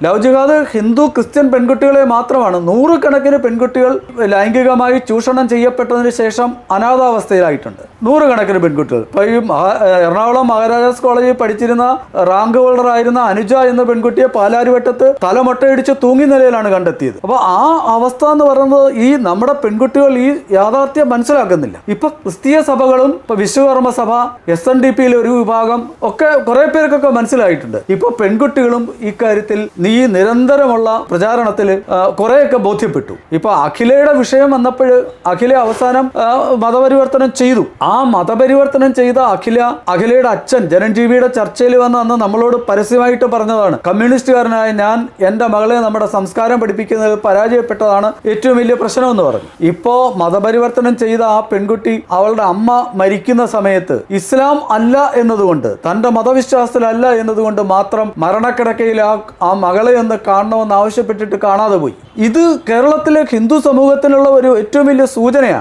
Love ജിഹാദ് Hindu Christian പെൺകുട്ടികളെ മാത്രമാണ്. നൂറുകണക്കിന് പെൺകുട്ടികൾ ലൈംഗികമായി ചൂഷണം ചെയ്യപ്പെട്ടതിന് ശേഷം അനാഥാവസ്ഥയിലായിട്ടുണ്ട്. നൂറുകണക്കിന് പെൺകുട്ടികൾ. ഇപ്പോൾ ഈ എറണാകുളം മഹാരാജാസ് കോളേജിൽ പഠിച്ചിരുന്ന റാങ്ക് ഹോൾഡർ ആയിരുന്ന അനുജ എന്ന പെൺകുട്ടിയെ പാലാരിവട്ടത്ത് തലമൊട്ടയിടിച്ച് തൂങ്ങി നിലയിലാണ് കണ്ടെത്തിയത്. അപ്പോൾ ആ അവസ്ഥ എന്ന് പറയുന്നത് ഈ നമ്മുടെ പെൺകുട്ടികൾ ഈ യാഥാർത്ഥ്യം മനസ്സിലാക്കുന്നില്ല. ഇപ്പൊ ക്രിസ്തീയ സഭകളും ഇപ്പൊ വിശ്വകർമ്മ സഭ, SNDPയിലെ ഒരു വിഭാഗം ഒക്കെ കുറെ പേർക്കൊക്കെ മനസ്സിലായിട്ടുണ്ട്. ഇപ്പൊ പെൺകുട്ടികളും ഇക്കാര്യത്തിൽ ഈ നിരന്തരമുള്ള പ്രചാരണത്തിൽ കുറെയൊക്കെ ബോധ്യപ്പെട്ടു. ഇപ്പൊ അഖിലയുടെ വിഷയം വന്നപ്പോൾ അഖില അവസാനം മതപരിവർത്തനം ചെയ്തു. ആ മതപരിവർത്തനം ചെയ്ത അഖിലയുടെ അച്ഛൻ ജനൻജീവിയുടെ ചർച്ചയിൽ വന്ന് അന്ന് നമ്മളോട് പരസ്യമായിട്ട് പറഞ്ഞതാണ്, കമ്മ്യൂണിസ്റ്റുകാരനായ ഞാൻ എൻ്റെ മകളെ നമ്മുടെ സംസ്കാരം പഠിപ്പിക്കുന്നത് പരാജയപ്പെട്ടതാണ് ഏറ്റവും വലിയ പ്രശ്നമെന്ന് പറഞ്ഞു. ഇപ്പോ മതപരിവർത്തനം ചെയ്ത ആ പെൺകുട്ടി അവളുടെ അമ്മ മരിക്കുന്ന സമയത്ത് ഇസ്ലാം അല്ല എന്നതുകൊണ്ട്, തൻ്റെ മതവിശ്വാസത്തിലല്ല എന്നതുകൊണ്ട് മാത്രം മരണക്കിടക്കയിൽ ആ മകളെ ഒന്ന് കാണണമെന്ന് ആവശ്യപ്പെട്ടിട്ട് കാണാതെ പോയി. ഇത് കേരളത്തിലെ ഹിന്ദു സമൂഹത്തിനുള്ള ഒരു ഏറ്റവും വലിയ സൂചനയാണ്.